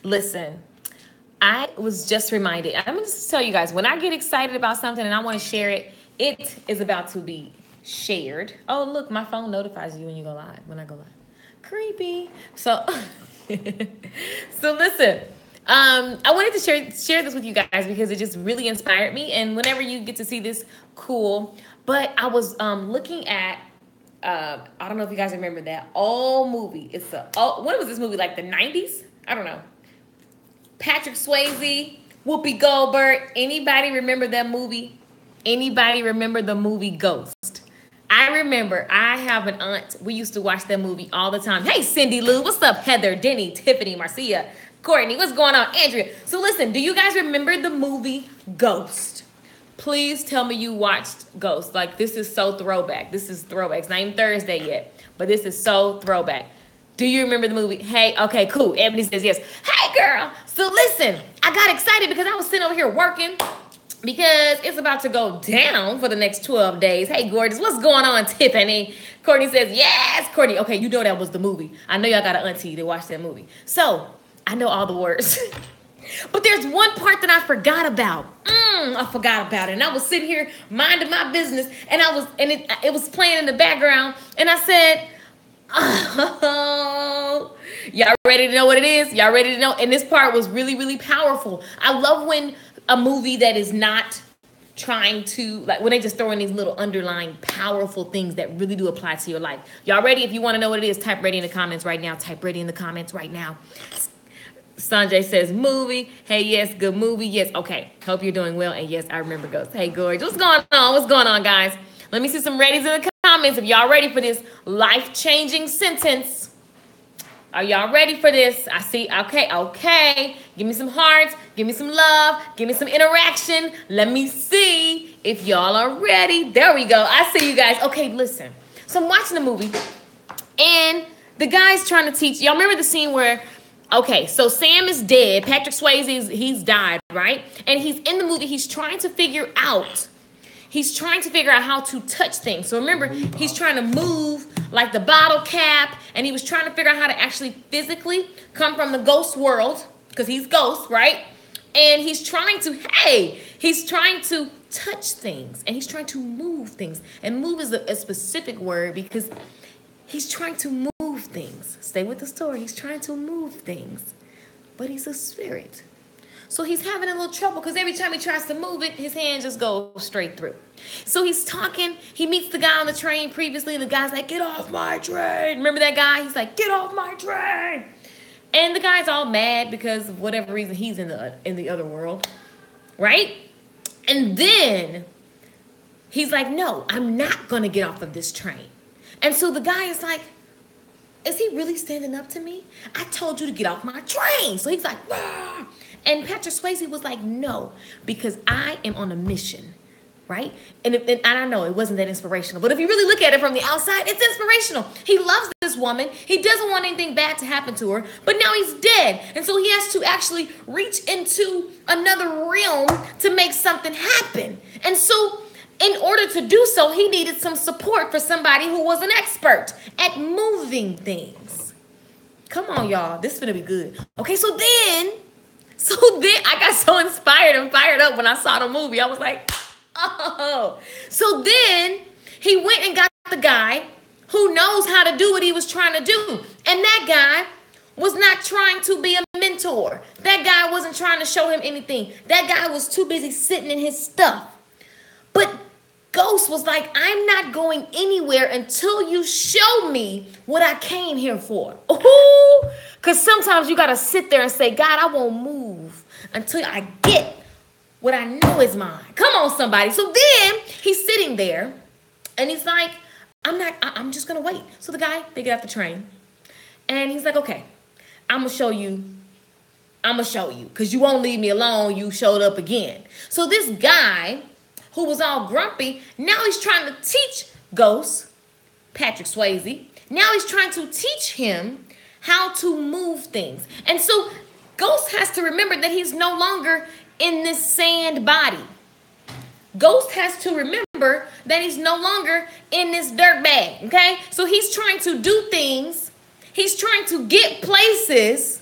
Listen, I was just reminded. I'm going to tell you guys, when I get excited about something and I want to share it, it is about to be shared. Oh, look, my phone notifies you when you go live, when I go live. Creepy. So, so listen. I wanted to share this with you guys because it just really inspired me. And whenever you get to see this, cool. But I was looking at I don't know if you guys remember that old movie. It's what was this movie, like the 90s? I don't know. Patrick Swayze, Whoopi Goldberg. Anybody remember that movie? Anybody remember the movie Ghost? I remember. I have an aunt. We used to watch that movie all the time. Hey, Cindy Lou. What's up, Heather, Denny, Tiffany, Marcia, Courtney? What's going on, Andrea? So listen, do you guys remember the movie Ghost? Please tell me you watched Ghost. Like, this is so throwback. This is throwback. It's not even Thursday yet, but this is so throwback. Do you remember the movie? Hey, okay, cool. Ebony says yes. Hey, girl. So listen, I got excited because I was sitting over here working because it's about to go down for the next 12 days. Hey, gorgeous. What's going on, Tiffany? Courtney says yes. Courtney, okay, you know that was the movie. I know y'all got an auntie that watched that movie. So I know all the words. But there's one part that I forgot about. I forgot about it. And I was sitting here minding my business, and it was playing in the background, and I said, oh, y'all ready to know what it is? Y'all ready to know? And this part was really, really powerful. I love when a movie that is not trying to, like, when they just throw in these little underlying powerful things that really do apply to your life. Y'all ready? If you want to know what it is, type ready in the comments right now. Type ready in the comments right now. Sanjay says movie. Hey, yes, good movie. Yes, okay. Hope you're doing well. And yes, I remember Ghost. Hey, Gorge. What's going on? What's going on, guys? Let me see some readies in the comments if y'all ready for this life-changing sentence. Are y'all ready for this? I see. Okay. Give me some hearts. Give me some love. Give me some interaction. Let me see if y'all are ready. There we go. I see you guys. Okay, listen. So I'm watching the movie, and the guy's trying to teach. Y'all remember the scene where, okay, so Sam is dead. Patrick Swayze, he's died, right? And he's in the movie. He's trying to figure out how to touch things. So remember, he's trying to move like the bottle cap, and he was trying to figure out how to actually physically come from the ghost world, because he's ghost, right? And he's trying to touch things, and he's trying to move things. And move is a specific word because he's trying to move things. Stay with the story. He's trying to move things, but he's a spirit. So he's having a little trouble because every time he tries to move it, his hand just goes straight through. So he's talking. He meets the guy on the train previously. The guy's like, get off my train. Remember that guy? He's like, get off my train. And the guy's all mad because of whatever reason he's in the other world, right? And then he's like, no, I'm not going to get off of this train. And so the guy is like, is he really standing up to me? I told you to get off my train. So he's like, ah. And Patrick Swayze was like, no, because I am on a mission, right? And I don't know, it wasn't that inspirational. But if you really look at it from the outside, it's inspirational. He loves this woman. He doesn't want anything bad to happen to her. But now he's dead. And so he has to actually reach into another realm to make something happen. And so in order to do so, he needed some support for somebody who was an expert at moving things. Come on, y'all. This is going to be good. Okay, so then I got so inspired and fired up when I saw the movie. I was like, oh. So then he went and got the guy who knows how to do what he was trying to do. And that guy was not trying to be a mentor. That guy wasn't trying to show him anything. That guy was too busy sitting in his stuff. But Ghost was like, I'm not going anywhere until you show me what I came here for. Ooh, because sometimes you got to sit there and say, God, I won't move until I get what I know is mine. Come on, somebody. So then he's sitting there and he's like, I'm just going to wait. So the guy, they get off the train and he's like, okay, I'm going to show you because you won't leave me alone. You showed up again. So this guy who was all grumpy, now he's trying to teach Ghost, Patrick Swayze, now he's trying to teach him how to move things. And so Ghost has to remember that he's no longer in this sand body. Ghost has to remember that he's no longer in this dirt bag, okay? So he's trying to do things. He's trying to get places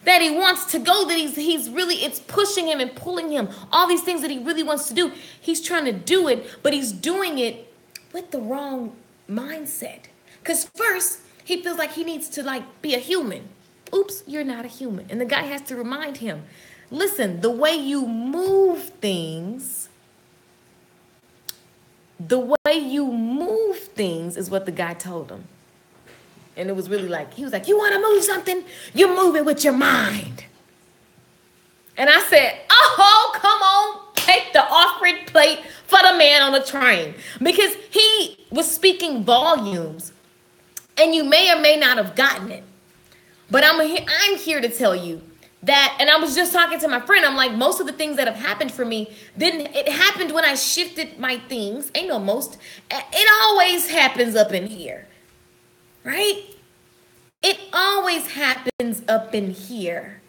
that he wants to go, that he's really, it's pushing him and pulling him, all these things that he really wants to do. He's trying to do it, but he's doing it with the wrong mindset. Because first, he feels like he needs to like be a human. Oops, you're not a human. And the guy has to remind him, listen, the way you move things, is what the guy told him. And it was really like, he was like, you want to move something? You move it with your mind. And I said, oh, come on, take the offering plate for the man on the train. Because he was speaking volumes, and you may or may not have gotten it. But I'm here to tell you that, and I was just talking to my friend, I'm like, most of the things that have happened for me, it happened when I shifted my things. Ain't no most, it always happens up in here. Right? It always happens up in here.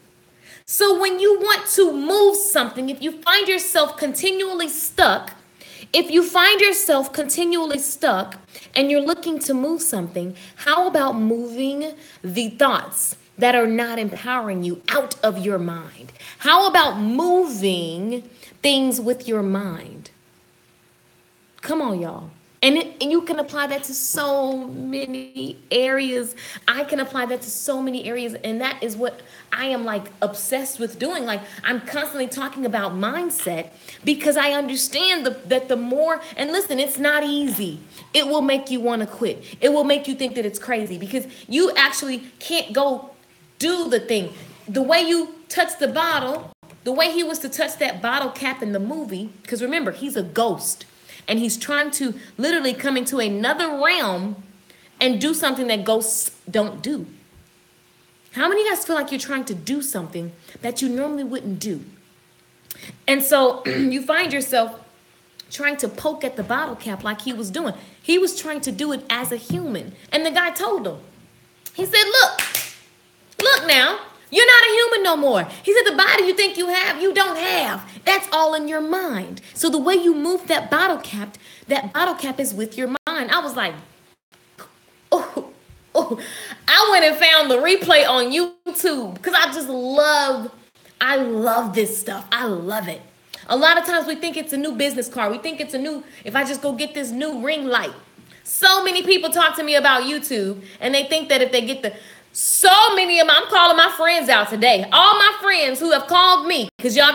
So when you want to move something, if you find yourself continually stuck, and you're looking to move something, how about moving the thoughts that are not empowering you out of your mind? How about moving things with your mind? Come on, y'all. And you can apply that to so many areas. I can apply that to so many areas. And that is what I am like obsessed with doing. Like I'm constantly talking about mindset because I understand that the more, and listen, it's not easy. It will make you want to quit. It will make you think that it's crazy because you actually can't go do the thing. The way you touch the bottle, the way he was to touch that bottle cap in the movie, because remember, he's a ghost. And he's trying to literally come into another realm and do something that ghosts don't do. How many of you guys feel like you're trying to do something that you normally wouldn't do? And so you find yourself trying to poke at the bottle cap like he was doing. He was trying to do it as a human. And the guy told him, he said, look now. You're not a human no more. He said, the body you think you have, you don't have. That's all in your mind. So the way you move that bottle cap is with your mind. I was like, oh. I went and found the replay on YouTube because I love this stuff. I love it. A lot of times we think it's a new business card. We think it's if I just go get this new ring light. So many people talk to me about YouTube and they think that if they get so many of them, I'm calling my friends out today. All my friends who have called me, because y'all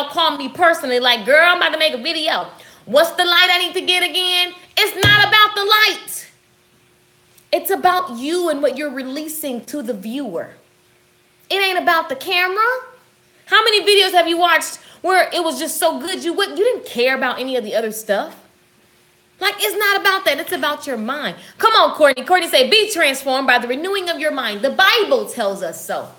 call me personally, like, girl, I'm about to make a video. What's the light I need to get again? It's not about the light. It's about you and what you're releasing to the viewer. It ain't about the camera. How many videos have you watched where it was just so good you didn't care about any of the other stuff? Like, it's not about that. It's about your mind. Come on, Courtney. Courtney say, be transformed by the renewing of your mind. The Bible tells us so.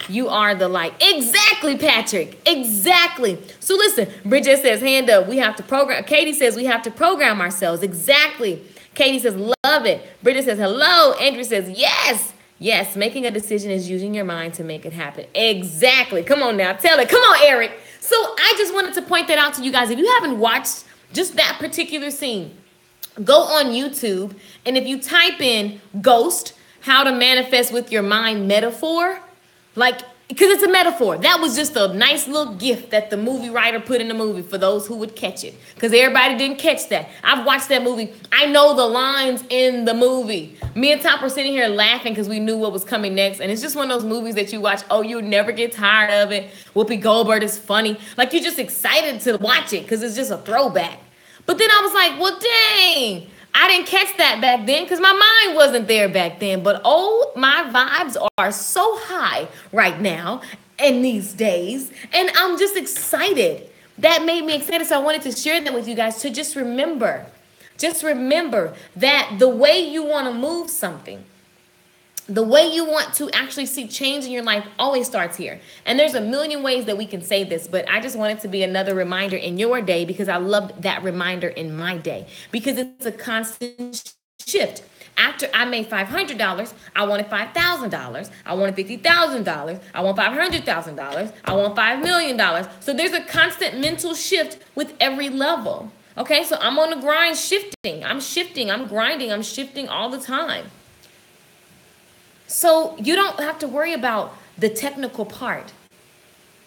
You are the light. Exactly, Patrick. Exactly. So listen, Bridget says, hand up. We have to program. Katie says, we have to program ourselves. Exactly. Katie says, love it. Bridget says, hello. Andrew says, yes. Yes, making a decision is using your mind to make it happen. Exactly. Come on now. Tell it. Come on, Eric. So I just wanted to point that out to you guys. If you haven't watched just that particular scene, go on YouTube, and if you type in ghost, how to manifest with your mind metaphor, like, because it's a metaphor. That was just a nice little gift that the movie writer put in the movie for those who would catch it, because everybody didn't catch that. I've watched that movie. I know the lines in the movie. Me and Top were sitting here laughing because we knew what was coming next, and it's just one of those movies that you watch, oh, you'll never get tired of it. Whoopi Goldberg is funny. Like, you're just excited to watch it because it's just a throwback. But then I was like, well, dang, I didn't catch that back then because my mind wasn't there back then. But oh, my vibes are so high right now in these days. And I'm just excited. That made me excited. So I wanted to share that with you guys to just remember that the way you want to move something, the way you want to actually see change in your life always starts here. And there's a million ways that we can say this, but I just want it to be another reminder in your day because I loved that reminder in my day because it's a constant shift. After I made $500, I wanted $5,000. I wanted $50,000. I want $500,000. I want $5 million. So there's a constant mental shift with every level. Okay, so I'm on the grind shifting. I'm grinding, I'm shifting all the time. So you don't have to worry about the technical part.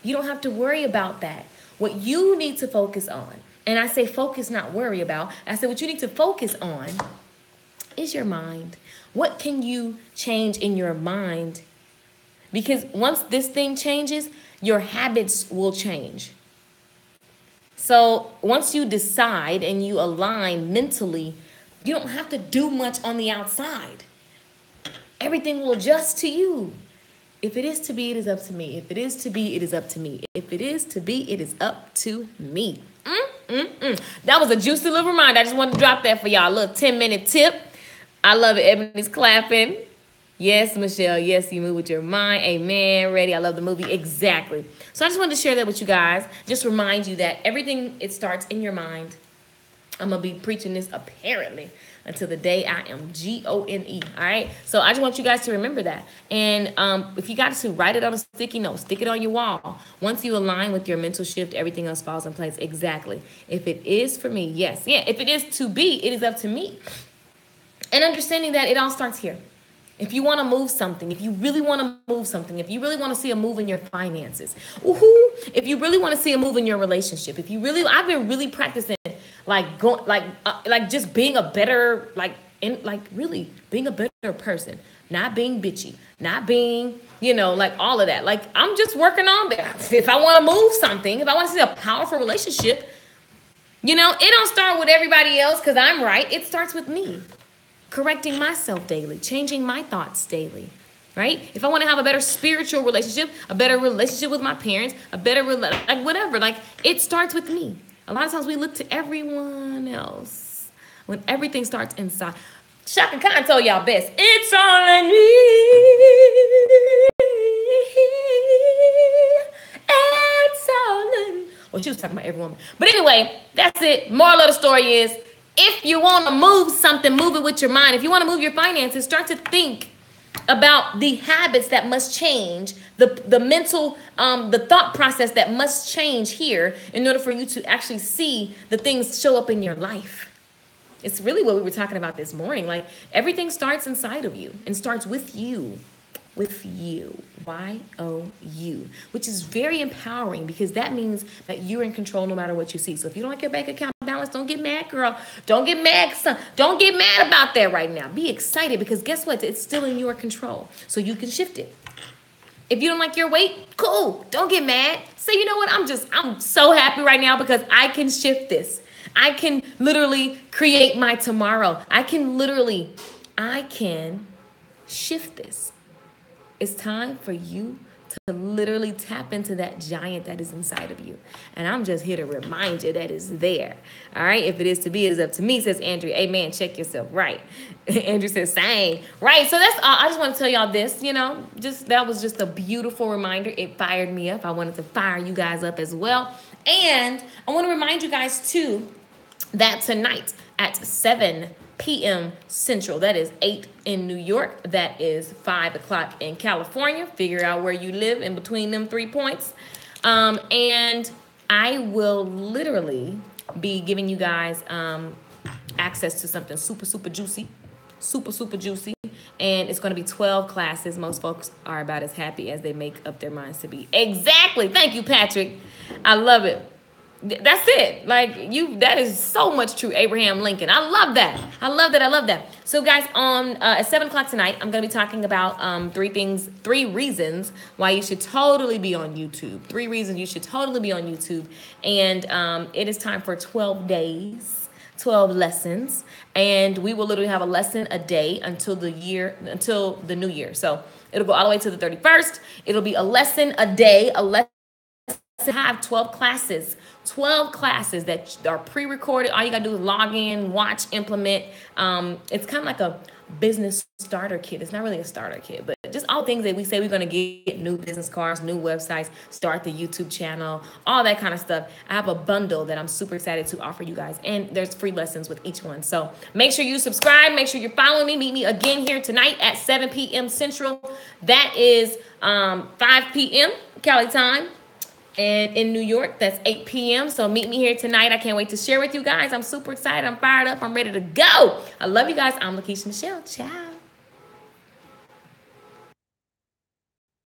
You don't have to worry about that. What you need to focus on, and I say focus, not worry about. I say what you need to focus on is your mind. What can you change in your mind? Because once this thing changes, your habits will change. So once you decide and you align mentally, you don't have to do much on the outside. Everything will adjust to you. If it is to be, it is up to me. If it is to be, it is up to me. If it is to be, it is up to me. That was a juicy little reminder. I just wanted to drop that for y'all. A little 10-minute tip. I love it. Ebony's clapping. Yes, Michelle. Yes, you move with your mind. Amen. Ready. I love the movie. Exactly. So I just wanted to share that with you guys. Just remind you that everything, it starts in your mind. I'm going to be preaching this apparently until the day I am Gone. All right. So I just want you guys to remember that. And if you got to write it on a sticky note, stick it on your wall. Once you align with your mental shift, everything else falls in place. Exactly. If it is for me, yes. Yeah. If it is to be, it is up to me. And understanding that it all starts here. If you want to move something, if you really want to move something, if you really want to see a move in your finances, if you really want to see a move in your relationship, if you really, I've been really practicing just being a better, really being a better person, not being bitchy, not being, all of that. Like, I'm just working on that. If I want to move something, if I want to see a powerful relationship, it don't start with everybody else because I'm right. It starts with me. Correcting myself daily, changing my thoughts daily, right? If I want to have a better spiritual relationship, a better relationship with my parents, a better, whatever, it starts with me. A lot of times we look to everyone else when everything starts inside. Chaka Khan told y'all best. It's all I need. It's all I need. Well, she was talking about every woman. But anyway, that's it. Moral of the story is, if you want to move something, move it with your mind. If you want to move your finances, start to think about the habits that must change, the mental, the thought process that must change here in order for you to actually see the things show up in your life. It's really what we were talking about this morning. Like, everything starts inside of you and starts with you. With you, Y-O-U, which is very empowering because that means that you're in control no matter what you see. So if you don't like your bank account balance, don't get mad, girl. Don't get mad, son. Don't get mad about that right now. Be excited because guess what? It's still in your control. So you can shift it. If you don't like your weight, cool. Don't get mad. Say, you know what? I'm so happy right now because I can shift this. I can literally create my tomorrow. I can shift this. It's time for you to literally tap into that giant that is inside of you. And I'm just here to remind you that it's there. All right? If it is to be, it is up to me, says Andrew. Amen. Check yourself. Right. Andrew says, same. Right. So that's all. I just want to tell y'all this, that was just a beautiful reminder. It fired me up. I wanted to fire you guys up as well. And I want to remind you guys, too, that tonight at 7 p.m. Central. That is 8 in New York. That is 5 o'clock in California. Figure out where you live in between them 3 points. And I will literally be giving you guys access to something super, super juicy. Super, super juicy. And it's going to be 12 classes. Most folks are about as happy as they make up their minds to be. Exactly. Thank you, Patrick. I love it. That's it. That is so much true. Abraham Lincoln. I love that. I love that. So guys, at 7 o'clock tonight, I'm going to be talking about 3 reasons why you should totally be on YouTube. 3 reasons you should totally be on YouTube. And it is time for 12 days, 12 lessons. And we will literally have a lesson a day until the new year. So it'll go all the way to the 31st. It'll be a lesson a day, to have 12 classes that are pre-recorded. All you gotta do is log in, watch, implement. It's kind of like a business starter kit. It's not really a starter kit, but just all things that we say we're gonna get: new business cards, new websites, start the YouTube channel, all that kind of stuff. I have a bundle that I'm super excited to offer you guys, and there's free lessons with each one. So make sure you subscribe, make sure you're following me. Meet me again here tonight at 7 p.m. Central. That is 5 p.m. Cali time. And in New York, that's 8 p.m. So meet me here tonight. I can't wait to share with you guys. I'm super excited. I'm fired up. I'm ready to go. I love you guys. I'm Lakeisha Michelle. Ciao.